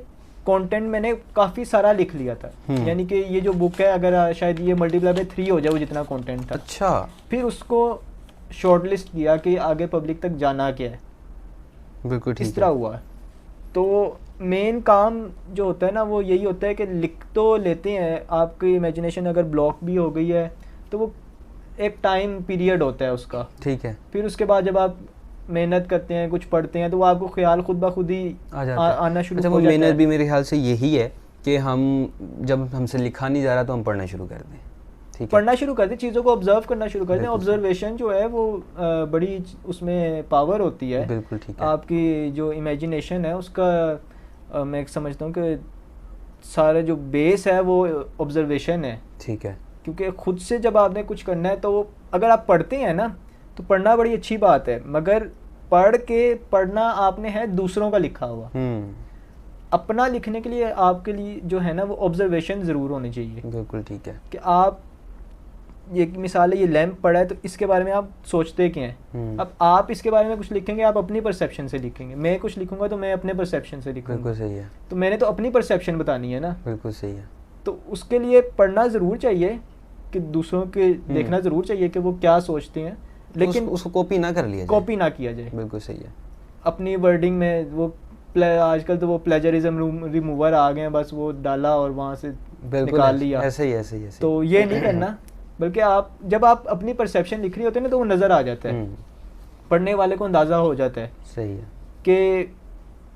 कंटेंट मैंने काफ़ी सारा लिख लिया था, यानी कि ये जो बुक है अगर शायद ये मल्टीप्लाई बाय 3 हो जाए जितना कंटेंट था। अच्छा। फिर उसको शॉर्टलिस्ट किया कि आगे पब्लिक तक जाना क्या है। बिल्कुल ठीक, इस तरह हुआ। तो मेन काम जो होता है ना वो यही होता है कि लिख तो लेते हैं, आपकी इमेजिनेशन अगर ब्लॉक भी हो गई है तो वो एक टाइम पीरियड होता है उसका। ठीक है, फिर उसके बाद जब आप मेहनत करते हैं, कुछ पढ़ते हैं, तो वो आपको ख्याल खुद ब खुद ही आ जाता है। आना शुरू अच्छा, हो वो जाता मेहनत है। भी मेरे ख्याल से यही है कि हम जब हमसे लिखा नहीं जा रहा तो हम पढ़ना शुरू कर दें। ठीक है, पढ़ना शुरू कर दें, चीज़ों को ऑब्जर्व करना शुरू कर दें। बिल्कुल सही। ऑब्जर्वेशन जो है वो बड़ी उसमें पावर होती है। बिल्कुल ठीक है। आपकी जो इमेजिनेशन है उसका मैं समझता हूँ कि सारा जो बेस है वो ऑब्जर्वेशन है। ठीक है, क्योंकि खुद से जब आपने कुछ करना है तो अगर आप पढ़ते हैं ना तो पढ़ना बड़ी अच्छी बात है, मगर पढ़ना आपने है दूसरों का लिखा हुआ। अपना लिखने के लिए आपके लिए जो है ना वो ऑब्जर्वेशन ज़रूर होनी चाहिए। बिल्कुल ठीक है। कि आप ये मिसाल है, ये लैंप पड़ा है तो इसके बारे में आप सोचते क्या हैं। अब आप इसके बारे में कुछ लिखेंगे, आप अपनी परसेप्शन से लिखेंगे। मैं कुछ लिखूंगा तो मैं अपने परसेप्शन से लिखूंगा। बिल्कुल सही है। तो मैंने तो अपनी परसेप्शन बतानी है ना। बिल्कुल सही है। तो उसके लिए पढ़ना ज़रूर चाहिए, कि दूसरों के देखना ज़रूर चाहिए कि वो क्या सोचते हैं, लेकिन उसको कॉपी ना कर लिया जाए। कॉपी ना किया जाए। बिल्कुल सही है। अपनी वर्डिंग में वो आजकल तो वो प्लेजरिज्म रिमूवर आ गए हैं, बस वो डाला और वहाँ से निकाल लिया। ऐसे ही ऐसे ही ऐसे ही। तो ये नहीं करना, बल्कि आप जब आप अपनी परसेप्शन लिख रही होते हैं ना तो वो नज़र आ जाता है, पढ़ने वाले को अंदाज़ा हो जाता है। सही है कि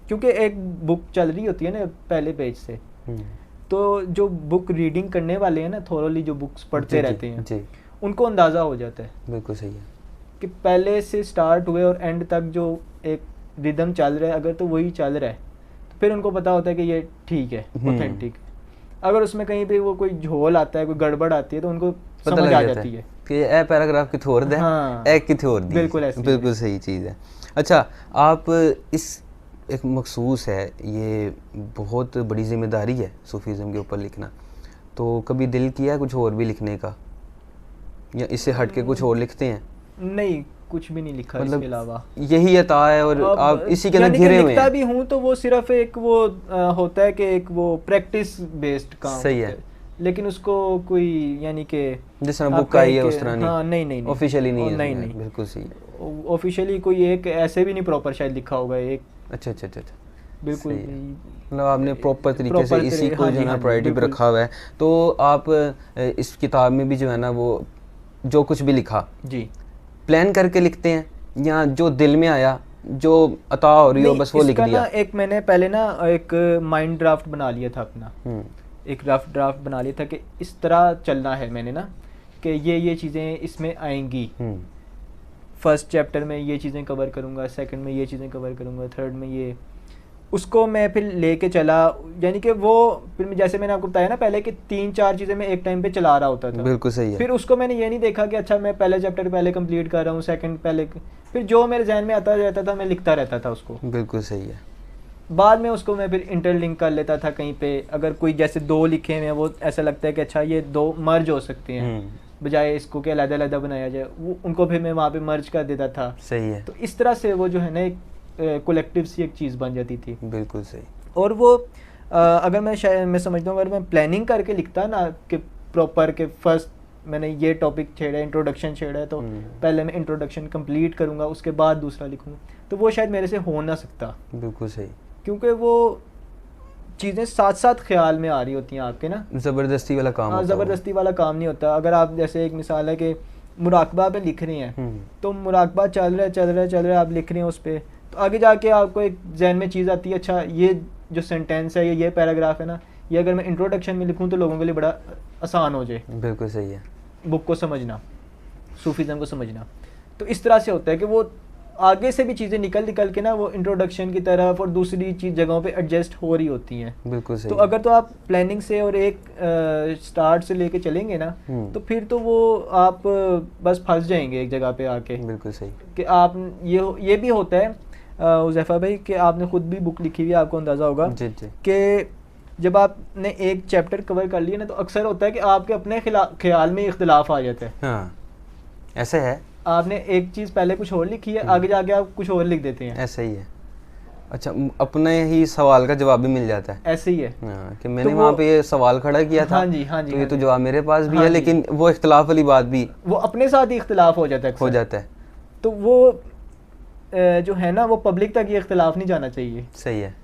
क्योंकि एक बुक चल रही होती है ना पहले पेज से, तो जो बुक रीडिंग करने वाले हैं ना, थोरली जो बुक्स पढ़ते रहते हैं जी, उनको अंदाज़ा हो जाता है बिल्कुल सही है कि पहले से स्टार्ट हुए और एंड तक जो एक रिदम चल रहा है, अगर तो वही चल रहा है तो फिर उनको पता होता है कि ये ठीक है, ऑथेंटिक। अगर उसमें कहीं पे वो कोई झोल आता है, कोई गड़बड़ आती है, तो उनको समझ आ जाती है कि ए पैराग्राफ किथे होर दे, ए किथे होर दी। बिल्कुल ऐसे, बिल्कुल सही चीज़ है। अच्छा, आप इस एक मखसूस है, ये बहुत बड़ी जिम्मेदारी है सूफीज़म के ऊपर लिखना, तो कभी दिल किया है कुछ और भी लिखने का, या इससे हट के कुछ और लिखते हैं? नहीं, कुछ भी नहीं लिखा इसके अलावा। यही अता है और आप इसी के अंदर घिरे हुए हैं। लिखता भी हूँ तो वो सिर्फ एक वो होता है कि एक वो प्रैक्टिस बेस्ड काम सही है, लेकिन उसको कोई यानी कि जिस तरह बुक आई है उस तरह नहीं। हाँ, नहीं ऑफिशियली नहीं है। नहीं, बिल्कुल सही। ऑफिशियली कोई एक ऐसे भी नहीं प्रॉपर शायद लिखा होगा एक। अच्छा, बिल्कुल, मतलब आपने प्रॉपर तरीके से इसी को जो है ना प्रायोरिटी पे रखा हुआ है। तो आप इस किताब में भी जो है ना वो जो कुछ भी लिखा जी प्लान करके लिखते हैं, या जो दिल में आया, जो अता हो रही हो बस वो लिख दिया? एक मैंने पहले ना एक माइंड ड्राफ्ट बना लिया था अपना, एक रफ ड्राफ्ट बना लिया था कि इस तरह चलना है मैंने ना, कि ये चीज़ें इसमें आएंगी। फर्स्ट चैप्टर में ये चीज़ें कवर करूँगा, सेकंड में ये चीज़ें कवर करूँगा, थर्ड में ये, उसको मैं फिर लेके चला। यानी कि वो फिर जैसे मैंने आपको बताया ना पहले कि 3-4 चीज़ें मैं एक टाइम पे चला रहा होता था। बिल्कुल सही है। फिर उसको मैंने ये नहीं देखा कि अच्छा मैं पहले चैप्टर पहले कंप्लीट कर रहा हूँ, सेकंड पहले, फिर जो मेरे जहन में आता रहता था मैं लिखता रहता था उसको। बिल्कुल सही है। बाद में उसको मैं फिर इंटरलिंक कर लेता था कहीं पे, अगर कोई जैसे 2 लिखे हुए हैं वो ऐसा लगता है कि अच्छा ये 2 मर्ज हो सकते हैं, बजाय इसको कि अलग-अलग बनाया जाए, वो उनको फिर मैं वहाँ पे मर्ज कर देता था। सही है। तो इस तरह से वो जो है ना एक कलेक्टिव सी एक चीज़ बन जाती थी। बिल्कुल सही। और वो अगर मैं समझता हूँ अगर मैं प्लानिंग करके लिखता ना कि प्रॉपर के फर्स्ट मैंने ये टॉपिक छेड़ा, इंट्रोडक्शन छेड़ा है, तो पहले मैं इंट्रोडक्शन कंप्लीट करूँगा, उसके बाद दूसरा लिखूँगा, तो वो शायद मेरे से हो ना सकता। बिल्कुल सही। क्योंकि वो चीज़ें साथ साथ ख्याल में आ रही होती हैं आपके ना, ज़बरदस्ती वाला काम। हाँ, ज़बरदस्ती वाला काम नहीं होता। अगर आप जैसे एक मिसाल है कि मुराकबा पे लिख रहे हैं, तो मुराकबा चल रहा है, आप लिख रहे हैं उस पर, तो आगे जाके आपको एक जहन में चीज़ आती है, अच्छा ये जो सेंटेंस है, ये पैराग्राफ है ना, ये अगर मैं इंट्रोडक्शन में लिखूँ तो लोगों के लिए बड़ा आसान हो जाए। बिल्कुल सही है। बुक को समझना, सूफीज़म को समझना। तो इस तरह से होता है कि वो आगे से भी चीज़ें निकल के ना वो इंट्रोडक्शन की तरफ और दूसरी चीज़ जगहों पे एडजस्ट हो रही होती हैं। बिल्कुल सही। तो अगर तो आप प्लानिंग से और एक स्टार्ट से लेके चलेंगे ना, तो फिर तो वो आप बस फंस जाएंगे एक जगह पे आके। बिल्कुल सही। कि आप ये भी होता है उज़ैफ़ा भाई कि आपने खुद भी बुक लिखी हुई है, आपको अंदाज़ा होगा कि जब आपने एक चैप्टर कवर कर लिया ना, तो अक्सर होता है कि आपके अपने ख्याल में इख्तिलाफ आ जाता है। हाँ, ऐसे है। आपने एक चीज़ पहले कुछ और लिखी है, आगे जाके आप कुछ और लिख देते हैं। ऐसा ही है। अच्छा, अपने ही सवाल का जवाब भी मिल जाता है। ऐसे ही है। हाँ, कि मैंने वहाँ पे ये सवाल खड़ा किया था। हाँ जी, हाँ जी, तो ये तो जवाब मेरे पास भी है, लेकिन वो इख्तिलाफ वाली बात भी वो अपने साथ ही इख्तिलाफ हो जाता है। तो वो जो है ना वो पब्लिक तक ये इख्तिलाफ नहीं जाना चाहिए। सही है।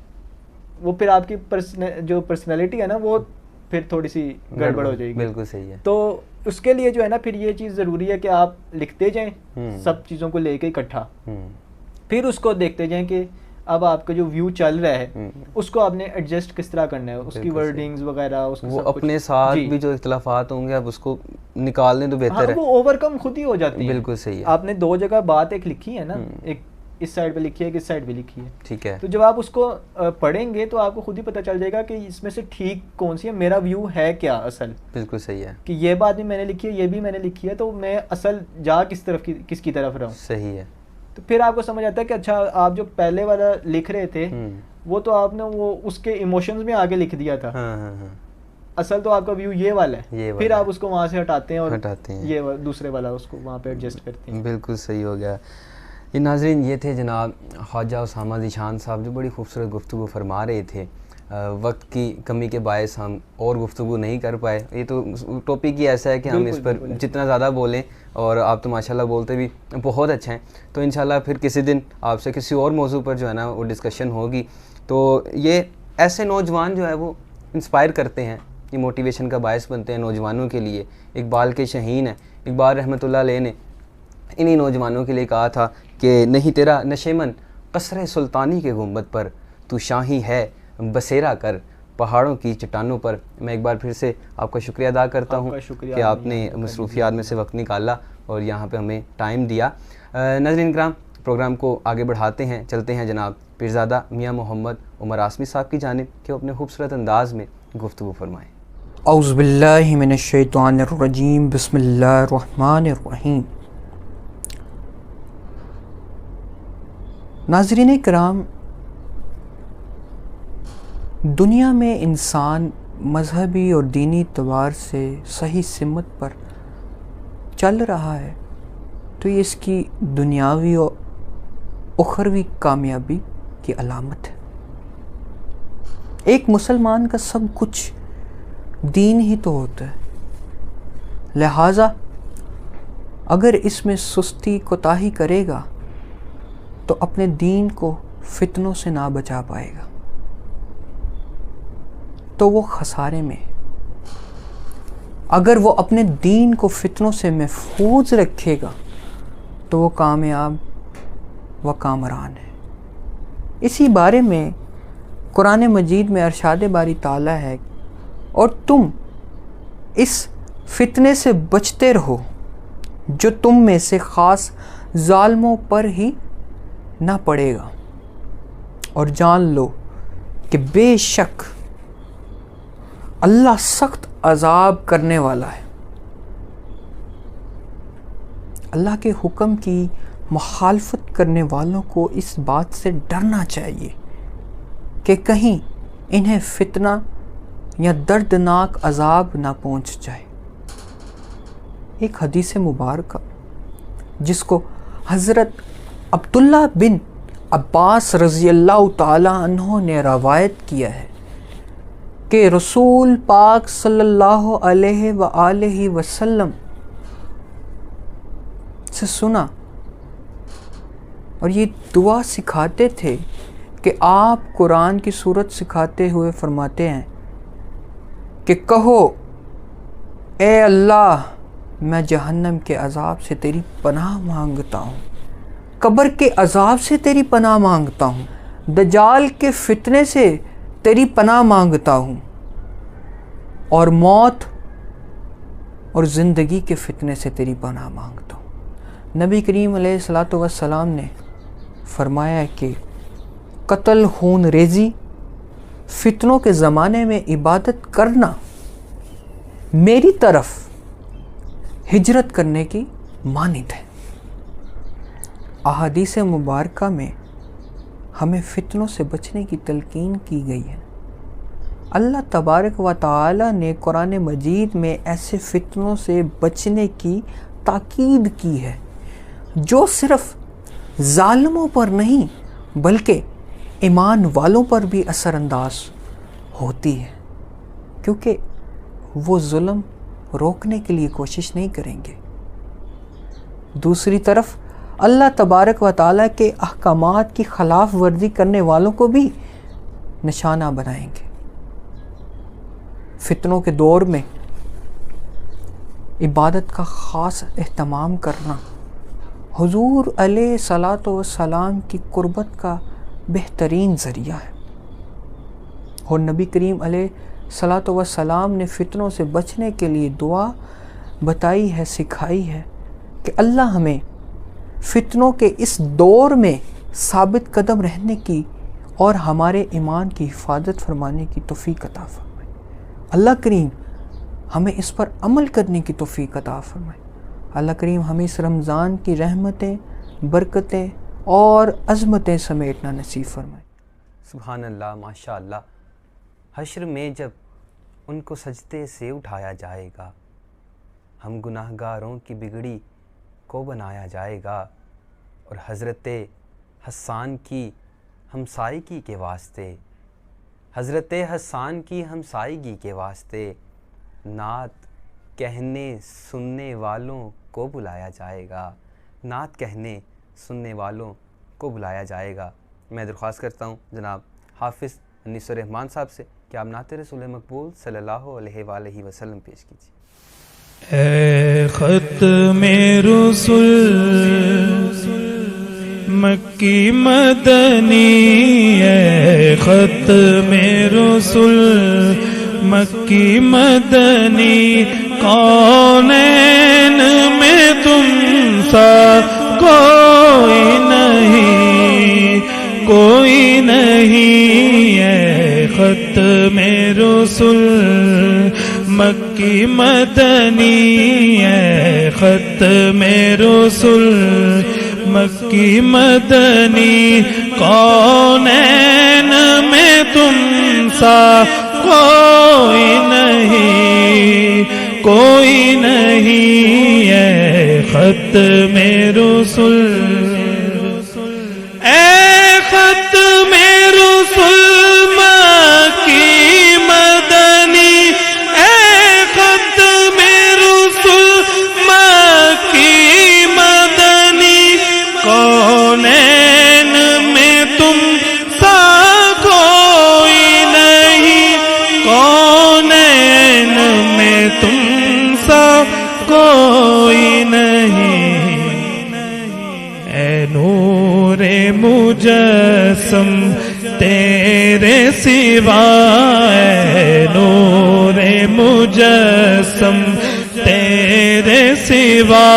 वो फिर आपकी जो पर्सनैलिटी है ना, वो फिर थोड़ी सी गड़बड़ हो जाएगी। बिल्कुल सही है। तो उसके लिए जो है ना फिर ये चीज़ ज़रूरी है कि आप लिखते जाएं सब चीज़ों को लेके इकट्ठा, फिर उसको देखते जाएं कि अब आपका जो व्यू चल रहा है उसको आपने एडजस्ट किस तरह करना है, उसकी वर्डिंग्स वगैरह, उसको वो सब अपने साथ भी जो इख्तलाफात होंगे आप उसको निकाल लें तो बेहतर है। वो ओवरकम खुद ही हो जाती है। बिल्कुल सही है। आपने 2 जगह बात एक लिखी है ना, एक इस साइड पे लिखी है, एक इस साइड पे लिखी है, ठीक है। तो जब आप उसको पढ़ेंगे तो आपको खुद ही पता चल जाएगा कि इसमें से ठीक कौन सी है, मेरा व्यू है क्या असल। बिल्कुल सही है कि ये बात भी मैंने लिखी है, ये भी मैंने लिखी है, तो मैं असल जा किस तरफ की, किसकी तरफ रहा हूँ। सही है। तो फिर आपको समझ आता है कि अच्छा आप जो पहले वाला लिख रहे थे वो तो आपने वो उसके इमोशंस में आगे लिख दिया था। हाँ। असल तो आपका व्यू ये वाला है, ये वाला फिर है। आप उसको वहाँ से हटाते हैं और ये दूसरे वाला उसको वहाँ पे एडजस्ट करते हैं। बिल्कुल सही हो गया। ये नाज़रीन, ये थे जनाब ख्वाजा उसामा ज़ीशान साहब जो बड़ी खूबसूरत गुफ्तगू फरमा रहे थे। वक्त की कमी के बायस हम और गुफ्तगू नहीं कर पाए। ये तो टॉपिक ही ऐसा है कि हम इस पर जितना ज़्यादा बोलें, और आप तो माशाल्लाह बोलते भी बहुत अच्छा हैं, तो इंशाल्लाह फिर किसी दिन आपसे किसी और मौजू पर जो है ना वो डिस्कशन होगी। तो ये ऐसे नौजवान जो है वो इंस्पायर करते हैं, ये मोटिवेशन का बायस बनते हैं नौजवानों के लिए। इकबाल के शहीन है, इकबाल रहमतुल्लाह अलैह ने इन्हीं नौजवानों के लिए कहा था कि नहीं तेरा नशेमन कसरे सुल्तानी के गुंबद पर, तू शाही है बसेरा कर पहाड़ों की चट्टानों पर। मैं एक बार फिर से आपका शुक्रिया अदा करता हूँ कि आपने मसरूफियात में से वक्त निकाला और यहाँ पे हमें टाइम दिया। नाज़रीन किराम, प्रोग्राम को आगे बढ़ाते हैं, चलते हैं जनाब पीरज़ादा मियाँ मोहम्मद उमर आसमी साहब की जानिब कि वो अपने खूबसूरत अंदाज़ में गुफ्तगू फरमाएँ। औज़ु बिल्लाहि मिनश्शैतानिर रजीम, बिस्मिल्लाहिर रहमानिर रहीम। नाज़रीन किराम, दुनिया में इंसान मजहबी और दीनी तवार से सही सिमत पर चल रहा है तो ये इसकी दुनियावी और उखरवी कामयाबी की अलामत है। एक मुसलमान का सब कुछ दीन ही तो होता है, लिहाजा अगर इसमें सुस्ती कोताही करेगा तो अपने दीन को फितनों से ना बचा पाएगा, तो वो खसारे में। अगर वो अपने दीन को फितनों से महफूज रखेगा तो वो कामयाब व कामरान है। इसी बारे में कुरान मजीद में अरशाद बारी ताला है, और तुम इस फितने से बचते रहो जो तुम में से ख़ास ज़ालिमों पर ही ना पड़ेगा, और जान लो कि बेशक अल्लाह सख्त अजाब करने वाला है। अल्लाह के हुक्म की मुखालफत करने वालों को इस बात से डरना चाहिए कि कहीं इन्हें फितना या दर्दनाक अजाब ना पहुंच जाए। एक हदीस मुबारक जिसको हज़रत अब्दुल्ला बिन अब्बास रज़ी अल्लाह ताला अन्हो ने रवायत किया है कि रसूल पाक सल्लल्लाहु अलैहि वसल्लम से सुना, और ये दुआ सिखाते थे कि आप कुरान की सूरत सिखाते हुए फरमाते हैं कि कहो, ए अल्लाह, मैं जहन्नम के अज़ाब से तेरी पनाह मांगता हूँ, कब्र के अज़ाब से तेरी पनाह मांगता हूँ, दज्जाल के फितने से तेरी पनाह मांगता हूँ, और मौत और ज़िंदगी के फितने से तेरी पनाह मांगता हूँ। नबी करीम अलैहिस्सलातु वस्सलाम ने फरमाया कि कत्ल, खून रेज़ी, फितनों के ज़माने में इबादत करना मेरी तरफ हिजरत करने की मानित है। अहादीस मुबारका में हमें फितनों से बचने की तलकीन की गई है। अल्लाह तबारक व तआला ने कुरान मजीद में ऐसे फितनों से बचने की ताकीद की है जो सिर्फ़ ज़ालिमों पर नहीं बल्कि ईमान वालों पर भी असरअंदाज होती है, क्योंकि वो जुल्म रोकने के लिए कोशिश नहीं करेंगे। दूसरी तरफ अल्लाह तबारक व तआला के अहकामात की खिलाफ वर्जी करने वालों को भी निशाना बनाएंगे। फितनों के दौर में इबादत का ख़ास एहतमाम करना हुजूर अलैहिस्सलातु वस्सलाम की कुर्बत का बेहतरीन ज़रिया है। और नबी करीम अलैहिस्सलातु वस्सलाम ने फितनों से बचने के लिए दुआ बताई है, सिखाई है कि अल्लाह हमें फितनों के इस दौर में साबित कदम रहने की और हमारे ईमान की हिफाजत फरमाने की तौफीक अता फरमाए। अल्लाह करीम हमें इस पर अमल करने की तौफीक अता फरमाए। अल्लाह करीम हमें इस रमज़ान की रहमतें, बरकतें और अज़मतें समेटना नसीब फरमाए। सुभान अल्लाह, माशा अल्लाह। हश्र में जब उनको सजदे से उठाया जाएगा, हम गुनाहगारों की बिगड़ी को बनाया जाएगा और हज़रत हस्सान की हमसायगी के वास्ते, हज़रत हस्सान की हमसायगी के वास्ते नात कहने सुनने वालों को बुलाया जाएगा, नात कहने सुनने वालों को बुलाया जाएगा। मैं दरख्वास्त करता हूँ जनाब हाफिज़ अनीसुर रहमान साहब से कि आप नात रसूल मकबूल सल्लल्लाहु अलैहि वसल्लम पेश कीजिए। ऐ ख़त्मे रसूल मक्की मदनी, ऐ ख़त्मे रसूल मक्की मदनी, कौनैन में तुम सा कोई नहीं, कोई नहीं। ऐ ख़त्मे रसूल मक्की मदनी, ऐ ख़त्मे रसूल मक्की मदनी, कौनैन में तुम सा कोई नहीं, कोई नहीं। ऐ ख़त्मे रसूल, ऐ ख़त्मे रसूल मक्की मदनी, ऐ ख़त्मे रसूल मक्की मदनी, कौनैन में तुम सा कोई नहीं, कौनैन में तुम सा कोई नहीं। ऐ नूरे मुजस्सम तेरे सिवा, ऐ नूरे मुजस्सम तेरे सिवा,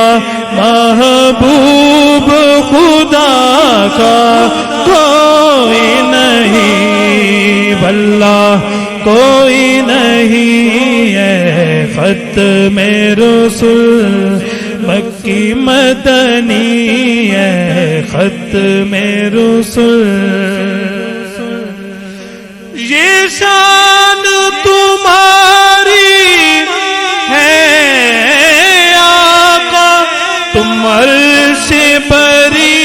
महबूब खुदा का कोई नहीं, वल्लाह कोई नहीं। ऐ ख़त्मे रसूल मक्की मदनी, ऐ ख़त्मे रसूल। ये शान तुम्हारी है आका, तुम अर्श बरी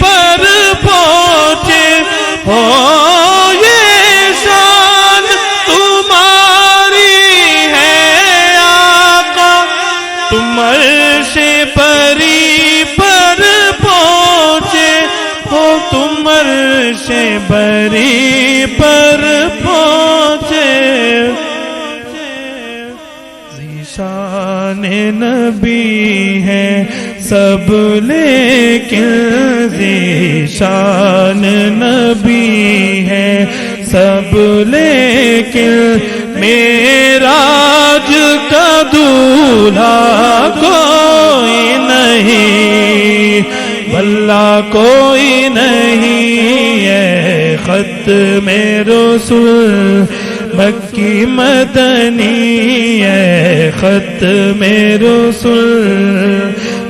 पर पहुँचे हो, ये शान तुम्हारी है आका, तुम अर्श बरी पर पहुँचे हो, तुम अर्श बरी पर पहुँचे। ज़ीशान नबी है सब लेकिन, ज़ीशान नबी है सब लेकिन, मेराज का दूल्हा कोई नहीं, भला कोई नहीं। ऐ ख़त्मे रसूल मक्की मदनी, ऐ ख़त्मे रसूल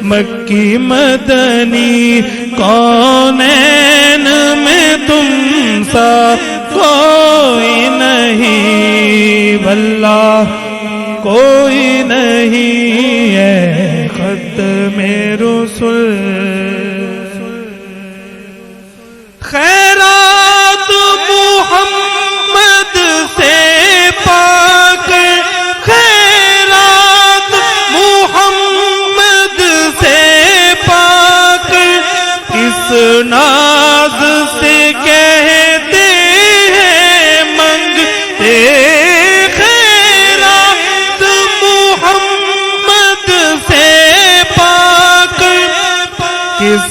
मक्की मदनी, कौनैन में तुम सा कोई नहीं, भला कोई नहीं। ऐ ख़त्मे रसूल खैरात मुहम्मद से पाक, खैरात मुहम्मद से पाक, इस नाज से कहते हैं मंगते खैरात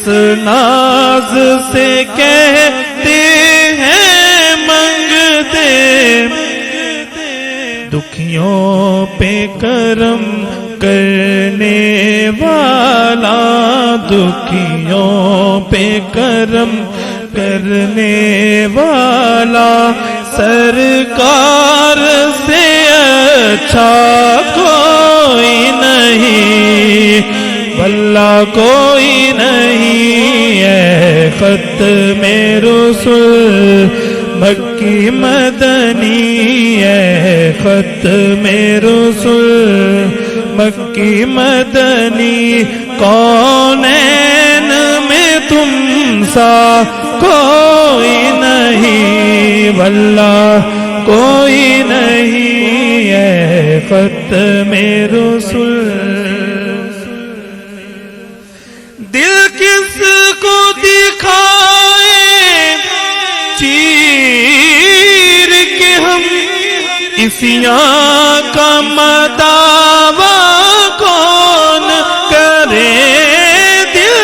किस नाज से कहते हैं मंगते, दुखियों पे करम करने वाला, दुखियों पे करम करने वाला, सरकार से अच्छा कोई नहीं, वल्ला कोई नहीं है। ख़त्म रसूल मक्की मदनी है, ख़त्म रसूल मक्की मदनी, कौनैन में तुम सा कोई नहीं, वल्ला कोई नहीं है। ख़त्म रसूल दिल किसको दिखाए चीर के हम, इसियां का मदावा कौन करे, दिल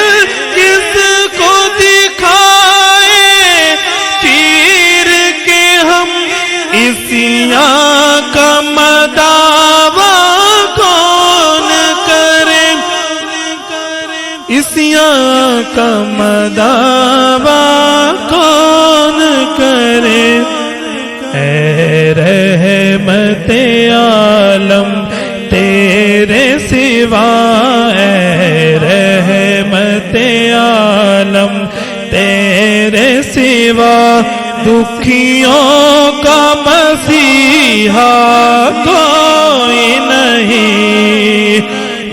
किसको दिखाए चीर के हम, इसियां का मदावा कौन करे, इसियां का मदावा कौन करे। ऐ रहमते आलम तेरे सिवा, ऐ रहमते आलम तेरे सिवा, दुखियों का मसीहा कोई नहीं,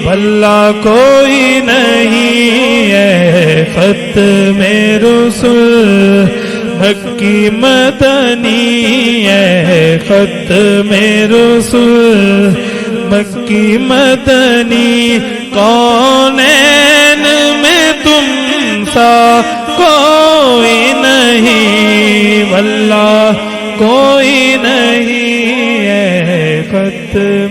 वल्ला कोई नहीं है। ख़त्म रसूल मक्की मदनी है, ख़त्म रसूल मक्की मदनी, कौनैन में तुम सा कोई नहीं, वल्ला कोई नहीं है। ख़त्म